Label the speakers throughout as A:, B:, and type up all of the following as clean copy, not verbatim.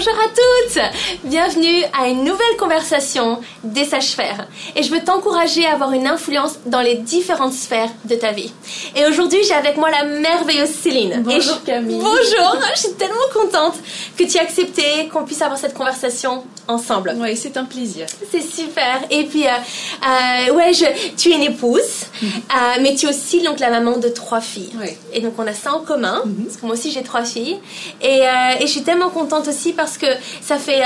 A: Bonjour à toutes! Bienvenue à une nouvelle conversation des sages-faire. Et je veux t'encourager à avoir une influence dans les différentes sphères de ta vie. Et aujourd'hui, j'ai avec moi la merveilleuse Céline.
B: Bonjour Camille.
A: Bonjour! Je suis tellement contente que tu aies accepté qu'on puisse avoir cette conversation ensemble.
B: Oui, c'est un plaisir.
A: C'est super. Et puis, tu es une épouse, mais tu es aussi donc, la maman de 3 filles.
B: Oui.
A: Et donc, on a ça en commun, parce que moi aussi, j'ai 3 filles. Et je suis tellement contente aussi parce que ça fait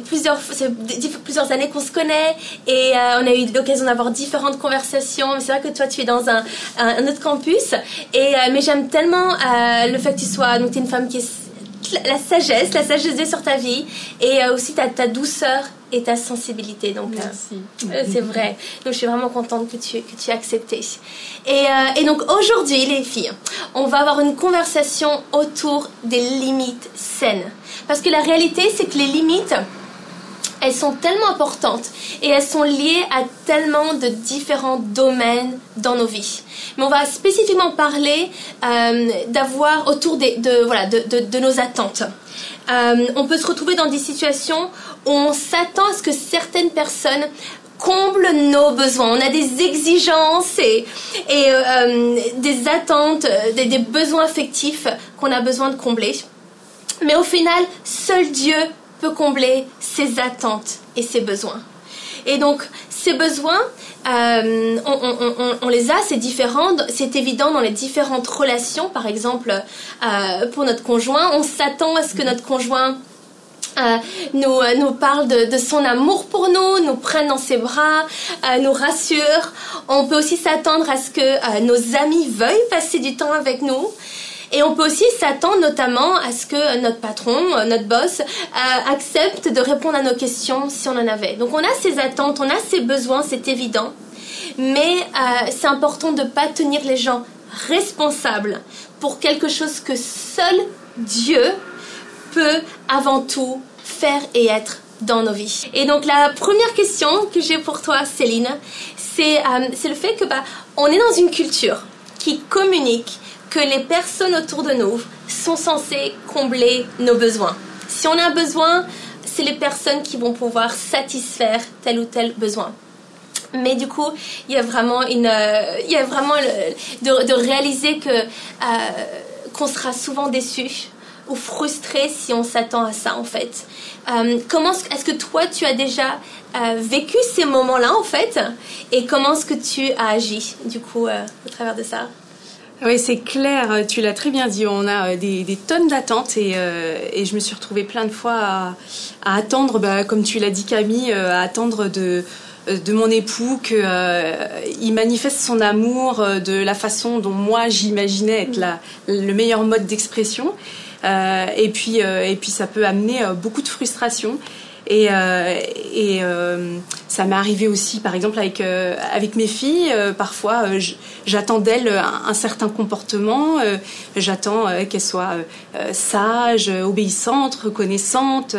A: plusieurs années qu'on se connaît et on a eu l'occasion d'avoir différentes conversations. Mais c'est vrai que toi, tu es dans un autre campus. Mais j'aime tellement le fait que tu sois... Donc, tu es une femme qui est... La sagesse de Dieu sur ta vie et aussi ta douceur et ta sensibilité. Donc,
B: merci.
A: C'est vrai. Donc, je suis vraiment contente que tu aies accepté. Et donc, aujourd'hui, les filles, on va avoir une conversation autour des limites saines. Parce que la réalité, c'est que les limites, elles sont tellement importantes et elles sont liées à tellement de différents domaines dans nos vies. Mais on va spécifiquement parler d'avoir autour de nos attentes. On peut se retrouver dans des situations où on s'attend à ce que certaines personnes comblent nos besoins. On a des exigences et des attentes, des besoins affectifs qu'on a besoin de combler. Mais au final, seul Dieu peut combler ses attentes et ses besoins. Et donc, ces besoins, on les a, c'est évident dans les différentes relations. Par exemple, pour notre conjoint, on s'attend à ce que notre conjoint nous parle de son amour pour nous prenne dans ses bras, nous rassure. On peut aussi s'attendre à ce que nos amis veuillent passer du temps avec nous. Et on peut aussi s'attendre notamment à ce que notre patron, notre boss, accepte de répondre à nos questions si on en avait. Donc on a ces attentes, on a ces besoins, c'est évident. Mais c'est important de ne pas tenir les gens responsables pour quelque chose que seul Dieu peut avant tout faire et être dans nos vies. Et donc la première question que j'ai pour toi, Céline, c'est le fait que on est dans une culture qui communique que les personnes autour de nous sont censées combler nos besoins. Si on a un besoin, c'est les personnes qui vont pouvoir satisfaire tel ou tel besoin. Mais du coup, il y a vraiment de réaliser qu'on sera souvent déçu ou frustré si on s'attend à ça en fait. Est-ce que toi tu as déjà vécu ces moments-là en fait, et comment est-ce que tu as agi du coup au travers de ça?
B: Oui, c'est clair, tu l'as très bien dit, on a des tonnes d'attentes et je me suis retrouvée plein de fois à attendre, comme tu l'as dit Camille, à attendre de mon époux qu'il manifeste son amour de la façon dont moi j'imaginais être le meilleur mode d'expression. Et puis ça peut amener beaucoup de frustration. Et ça m'est arrivé aussi par exemple avec mes filles, parfois j'attends d'elles un certain comportement, j'attends qu'elles soient sages, obéissantes, reconnaissantes,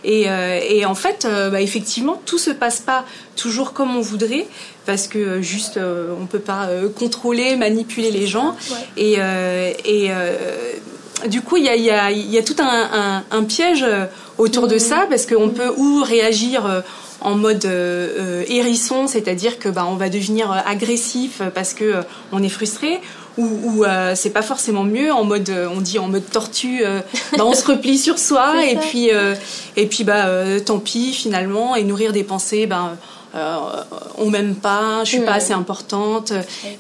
B: et en fait effectivement tout se passe pas toujours comme on voudrait, parce que juste on peut pas contrôler, manipuler les gens. Ouais. Du coup, il y a tout un piège autour de ça, parce qu'on peut ou réagir en mode hérisson, c'est-à-dire que on va devenir agressif parce que on est frustré, ou c'est pas forcément mieux, en mode on dit en mode tortue, on se replie sur soi et puis tant pis finalement, et nourrir des pensées on m'aime pas, je suis pas assez importante.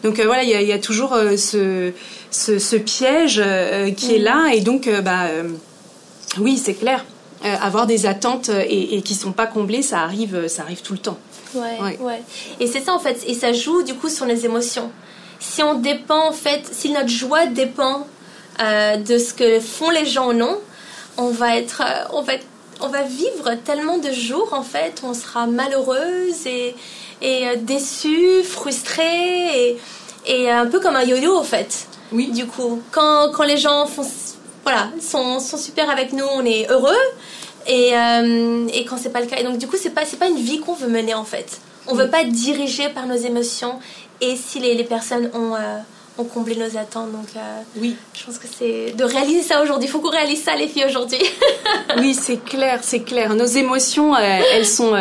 B: Donc voilà, il y a toujours ce piège qui est là, et donc oui, c'est clair, avoir des attentes et qui sont pas comblées, ça arrive tout le temps.
A: Ouais. Et c'est ça en fait, et ça joue du coup sur les émotions. Si on dépend en fait, si notre joie dépend de ce que font les gens ou non, on va vivre tellement de jours en fait où on sera malheureuse et déçue, frustrée et un peu comme un yo-yo en fait.
B: Oui.
A: Du coup, quand les gens sont super avec nous, on est heureux, et quand c'est pas le cas. Et donc du coup, c'est pas une vie qu'on veut mener en fait. On veut pas être dirigé par nos émotions, et si les personnes ont ont comblé nos attentes. Donc,
B: oui.
A: Je pense que c'est de réaliser ça aujourd'hui. Il faut qu'on réalise ça, les filles, aujourd'hui.
B: Oui, c'est clair. Nos émotions, elles sont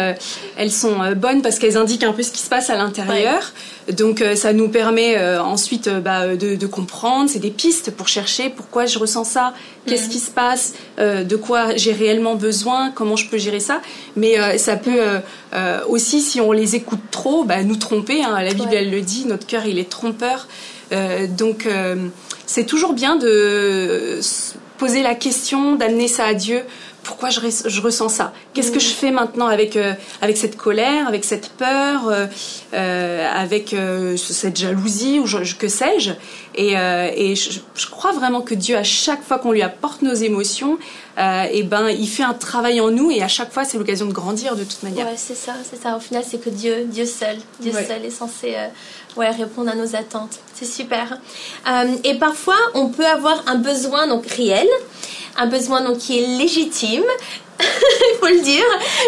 B: bonnes parce qu'elles indiquent un peu ce qui se passe à l'intérieur. Ouais. Donc, ça nous permet ensuite de comprendre. C'est des pistes pour chercher pourquoi je ressens ça, qu'est-ce qui se passe, de quoi j'ai réellement besoin, comment je peux gérer ça. Mais ça peut aussi, si on les écoute trop, nous tromper. Hein. La Bible, elle le dit, notre cœur, il est trompeur. Donc, c'est toujours bien de poser la question, d'amener ça à Dieu. Pourquoi je ressens ça? Qu'est-ce que je fais maintenant avec cette colère, avec cette peur, avec cette jalousie ou que sais-je? Et je crois vraiment que Dieu, à chaque fois qu'on lui apporte nos émotions, il fait un travail en nous et à chaque fois c'est l'occasion de grandir de toute manière.
A: Ouais, c'est ça. Au final, c'est que Dieu seul est censé répondre à nos attentes. C'est super. Et parfois, on peut avoir un besoin donc réel, un besoin donc qui est légitime, il faut le dire,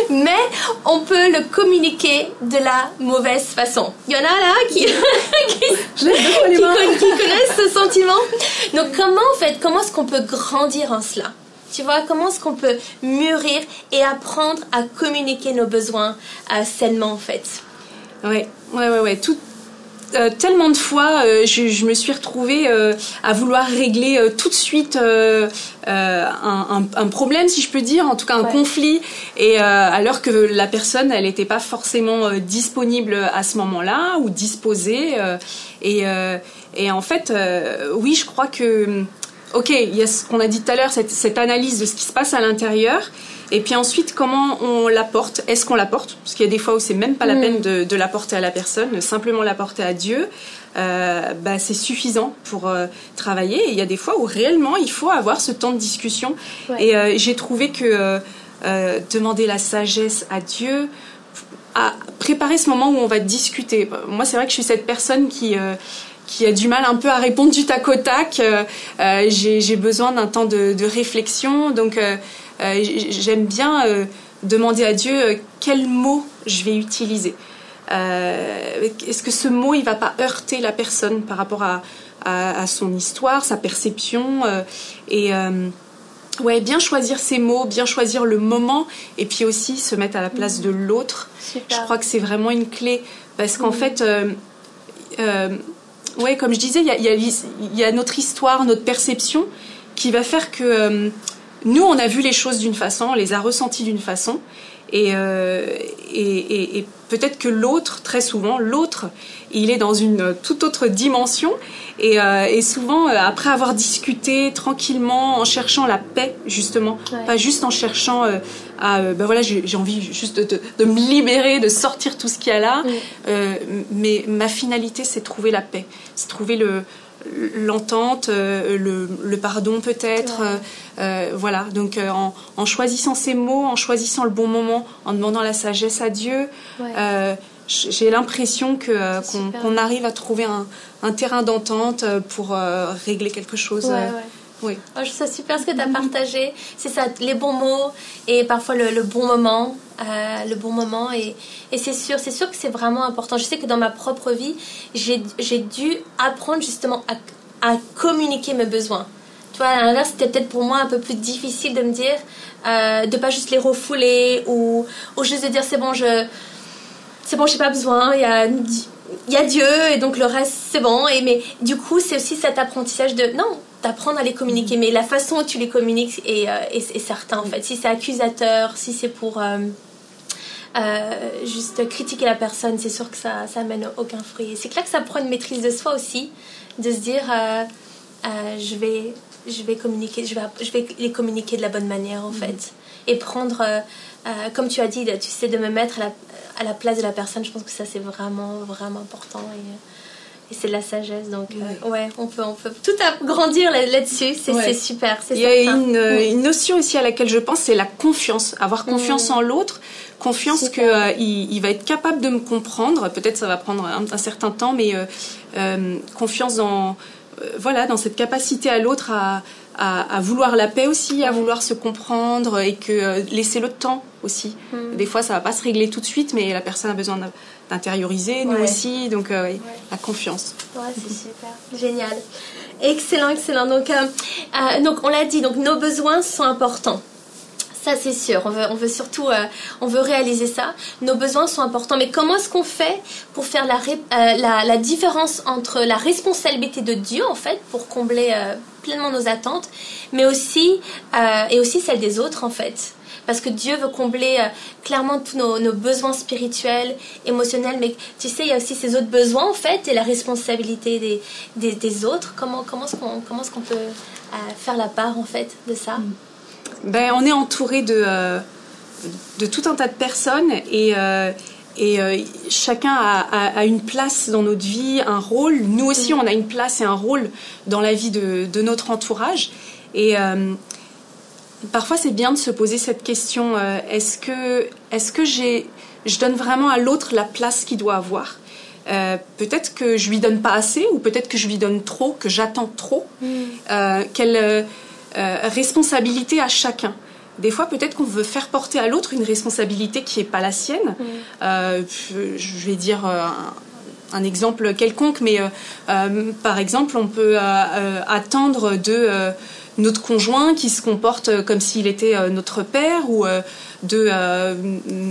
A: mais on peut le communiquer de la mauvaise façon. Il y en a là qui connaissent ce sentiment. Donc comment est-ce qu'on peut grandir en cela? Tu vois, comment est-ce qu'on peut mûrir et apprendre à communiquer nos besoins sainement en fait?
B: Ouais. Tellement de fois, je me suis retrouvée à vouloir régler tout de suite un problème, si je peux dire, en tout cas un conflit, et alors que la personne, elle n'était pas forcément disponible à ce moment-là ou disposée. Et en fait, oui, je crois que, ok, il y a ce qu'on a dit tout à l'heure, cette analyse de ce qui se passe à l'intérieur. Et puis ensuite, comment on l'apporte? Est-ce qu'on l'apporte? Parce qu'il y a des fois où c'est même pas la peine de l'apporter à la personne, simplement l'apporter à Dieu. C'est suffisant pour travailler. Et il y a des fois où réellement il faut avoir ce temps de discussion. Ouais. Et j'ai trouvé que demander la sagesse à Dieu, à préparer ce moment où on va discuter. Moi, c'est vrai que je suis cette personne qui a du mal un peu à répondre du tac au tac. J'ai besoin d'un temps de réflexion. Donc, j'aime bien demander à Dieu quel mot je vais utiliser. Est-ce que ce mot, il va pas heurter la personne par rapport à son histoire, sa perception bien choisir ses mots, bien choisir le moment, et puis aussi se mettre à la place de l'autre. Super. Je crois que c'est vraiment une clé, parce qu'en fait, comme je disais, il y a notre histoire, notre perception, qui va faire que nous, on a vu les choses d'une façon, on les a ressenties d'une façon, et peut-être que l'autre, très souvent, il est dans une toute autre dimension, et souvent, après avoir discuté tranquillement, en cherchant la paix, justement, pas juste en cherchant j'ai envie juste de me libérer, de sortir tout ce qu'il y a là, mais ma finalité, c'est trouver la paix, c'est trouver l'entente, le pardon peut-être, donc en choisissant ces mots, en choisissant le bon moment, en demandant la sagesse à Dieu, j'ai l'impression qu'on arrive à trouver un terrain d'entente pour régler quelque chose. Oui.
A: Oh, je trouve ça super ce que tu as partagé. C'est ça, les bons mots et parfois le bon moment. Et c'est sûr que c'est vraiment important. Je sais que dans ma propre vie, j'ai dû apprendre justement à communiquer mes besoins. Tu vois, à l'inverse, c'était peut-être pour moi un peu plus difficile de me dire, de pas juste les refouler ou juste de dire c'est bon, j'ai pas besoin, il y a Dieu et donc le reste c'est bon. Mais du coup, c'est aussi cet apprentissage d'apprendre à les communiquer, mais la façon où tu les communiques est certain en fait. Si c'est accusateur, si c'est pour juste critiquer la personne, c'est sûr que ça mène aucun fruit. Et c'est clair que ça prend une maîtrise de soi aussi, de se dire je vais les communiquer de la bonne manière en fait, et prendre comme tu as dit, tu sais, de me mettre à la place de la personne. Je pense que ça c'est vraiment vraiment important, et c'est de la sagesse. Donc on peut tout grandir là-dessus. C'est super.
B: Il y a une notion aussi à laquelle je pense, c'est la confiance. Avoir confiance en l'autre, confiance qu'il va être capable de me comprendre. Peut-être ça va prendre un certain temps, mais confiance dans cette capacité à l'autre à vouloir la paix aussi, à vouloir se comprendre et que laisser le temps aussi. Des fois, ça va pas se régler tout de suite, mais la personne a besoin d'intérioriser, nous aussi, donc la confiance.
A: Ouais, c'est super, génial. Excellent, excellent. Donc on l'a dit, donc nos besoins sont importants. Ça, c'est sûr. On veut surtout, on veut réaliser ça. Nos besoins sont importants. Mais comment est-ce qu'on fait pour faire la différence entre la responsabilité de Dieu, en fait, pour combler pleinement nos attentes, mais aussi, et aussi celle des autres, en fait. Parce que Dieu veut combler clairement tous nos besoins spirituels, émotionnels. Mais tu sais, il y a aussi ces autres besoins, en fait, et la responsabilité des autres. Comment est-ce qu'on peut faire la part, en fait, de ça?
B: On est entouré de tout un tas de personnes et chacun a une place dans notre vie, un rôle. Nous aussi, on a une place et un rôle dans la vie de notre entourage. Et parfois, c'est bien de se poser cette question, est-ce que je donne vraiment à l'autre la place qu'il doit avoir ? Peut-être que je lui donne pas assez, ou peut-être que je lui donne trop, que j'attends trop. Quelle responsabilité à chacun. Des fois, peut-être qu'on veut faire porter à l'autre une responsabilité qui n'est pas la sienne. Je vais dire un exemple quelconque, mais par exemple, on peut attendre de notre conjoint qui se comporte comme s'il était notre père, ou de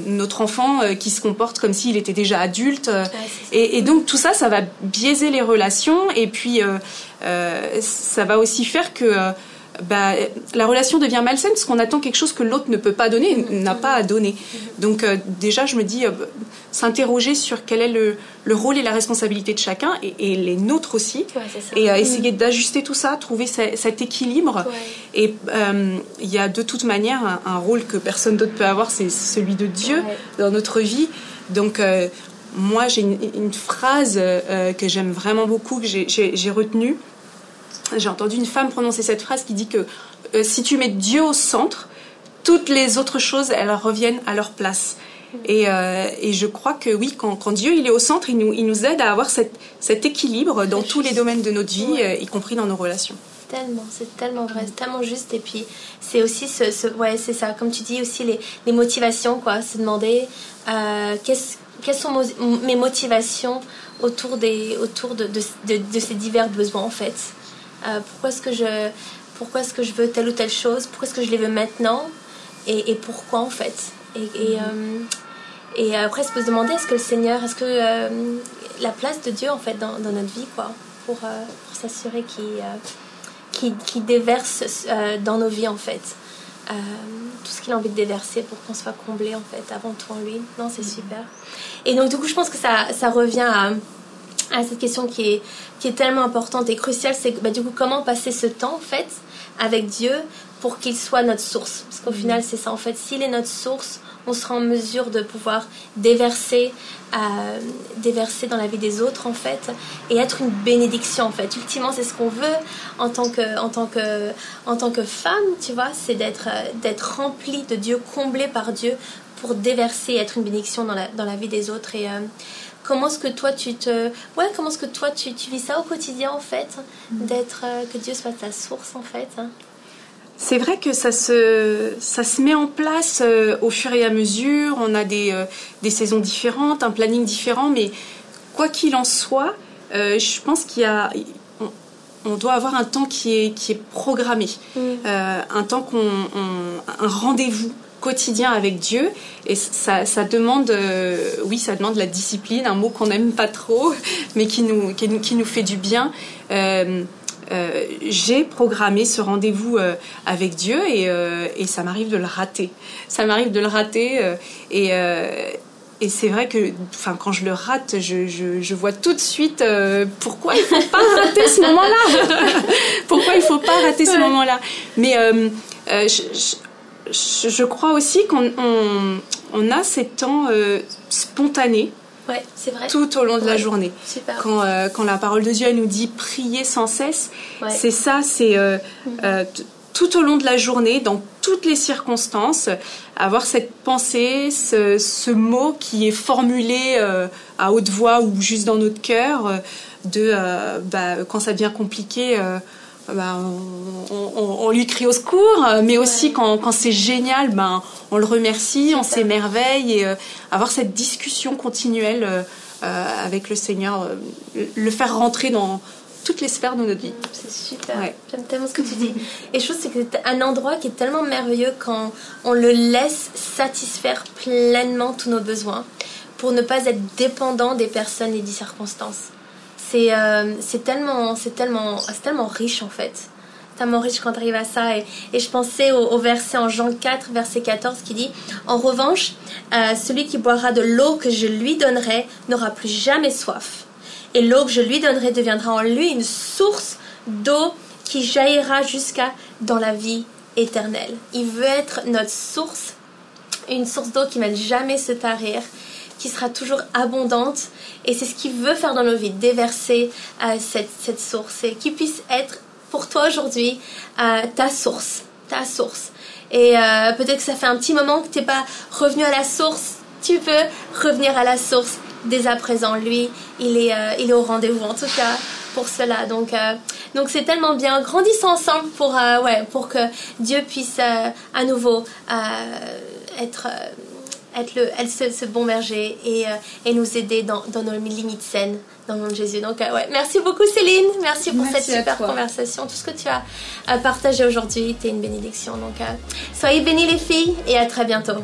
B: notre enfant qui se comporte comme s'il était déjà adulte. Et donc, tout ça, ça va biaiser les relations, et puis ça va aussi faire que la relation devient malsaine parce qu'on attend quelque chose que l'autre ne peut pas donner, n'a pas à donner. Donc déjà, je me dis, s'interroger sur quel est le rôle et la responsabilité de chacun, et les nôtres aussi, et essayer d'ajuster tout ça, trouver cet équilibre. Et il y a de toute manière un rôle que personne d'autre peut avoir, c'est celui de Dieu dans notre vie. Donc moi, j'ai une phrase que j'aime vraiment beaucoup, que j'ai retenue. J'ai entendu une femme prononcer cette phrase qui dit que si tu mets Dieu au centre, toutes les autres choses, elles reviennent à leur place. Et je crois que oui, quand Dieu il est au centre, il nous aide à avoir cet équilibre dans tous les domaines de notre vie, y compris dans nos relations.
A: C'est tellement vrai, c'est tellement juste. Et puis c'est aussi c'est ça, comme tu dis aussi les motivations, quoi. Se demander quelles sont mes motivations autour de ces divers besoins, en fait. Pourquoi est-ce que je veux telle ou telle chose, pourquoi est-ce que je les veux maintenant, et pourquoi, en fait, et après se peut se demander, est-ce que le Seigneur, est-ce que la place de Dieu, en fait, dans notre vie, quoi, pour s'assurer qu'il déverse dans nos vies, en fait, tout ce qu'il a envie de déverser pour qu'on soit comblé, en fait, avant tout en lui. Non, c'est super. Et donc du coup, je pense que ça revient à cette question qui est tellement importante et cruciale, c'est du coup, comment passer ce temps, en fait, avec Dieu pour qu'il soit notre source. Parce qu'au final, c'est ça, en fait, s'il est notre source, on sera en mesure de pouvoir déverser dans la vie des autres, en fait, et être une bénédiction, en fait. Ultimement, c'est ce qu'on veut en tant que femme, tu vois, c'est d'être remplie de Dieu, comblée par Dieu, pour déverser et être une bénédiction dans la vie des autres. Et comment est-ce que toi tu vis ça au quotidien, en fait, que Dieu soit ta source, en fait.
B: C'est vrai que ça se met en place au fur et à mesure. On a des saisons différentes, un planning différent, mais quoi qu'il en soit, je pense on doit avoir un temps qui est programmé, un temps un rendez-vous quotidien avec Dieu, et ça demande ça demande la discipline, un mot qu'on n'aime pas trop, mais qui nous fait du bien. J'ai programmé ce rendez-vous avec Dieu, et ça m'arrive de le rater. Et c'est vrai que quand je le rate, je vois tout de suite pourquoi il ne faut pas rater ce moment-là. Mais je crois aussi qu'on a ces temps spontanés.
A: Ouais, c'est vrai.
B: Tout au long de la journée.
A: Super.
B: Quand la parole de Dieu elle nous dit prier sans cesse, c'est ça, c'est tout au long de la journée, dans toutes les circonstances, avoir cette pensée, ce mot qui est formulé à haute voix ou juste dans notre cœur, quand ça devient compliqué, on lui crie au secours, mais aussi quand c'est génial, on le remercie, on s'émerveille, et avoir cette discussion continuelle avec le Seigneur, le faire rentrer dans toutes les sphères de notre vie.
A: C'est super, j'aime tellement ce que tu dis. Et je trouve que c'est un endroit qui est tellement merveilleux quand on le laisse satisfaire pleinement tous nos besoins, pour ne pas être dépendant des personnes et des circonstances. C'est tellement riche en fait. Tellement riche quand tu arrives à ça. Et je pensais au verset en Jean 4, verset 14 qui dit « En revanche, celui qui boira de l'eau que je lui donnerai n'aura plus jamais soif. Et l'eau que je lui donnerai deviendra en lui une source d'eau qui jaillira jusqu'à dans la vie éternelle. » Il veut être notre source, une source d'eau qui ne va jamais se tarir, qui sera toujours abondante, et c'est ce qu'il veut faire dans nos vies, déverser cette source, et qui puisse être pour toi aujourd'hui ta source. Et peut-être que ça fait un petit moment que tu n'es pas revenu à la source. Tu peux revenir à la source dès à présent. Lui, il est au rendez-vous, en tout cas pour cela. Donc c'est tellement bien. Grandissons ensemble pour que Dieu puisse à nouveau être ce bon berger et nous aider dans nos limites saines dans le nom de Jésus. Donc merci beaucoup Céline, merci pour cette super conversation, tout ce que tu as partagé aujourd'hui, t'es une bénédiction. Donc soyez bénis les filles et à très bientôt.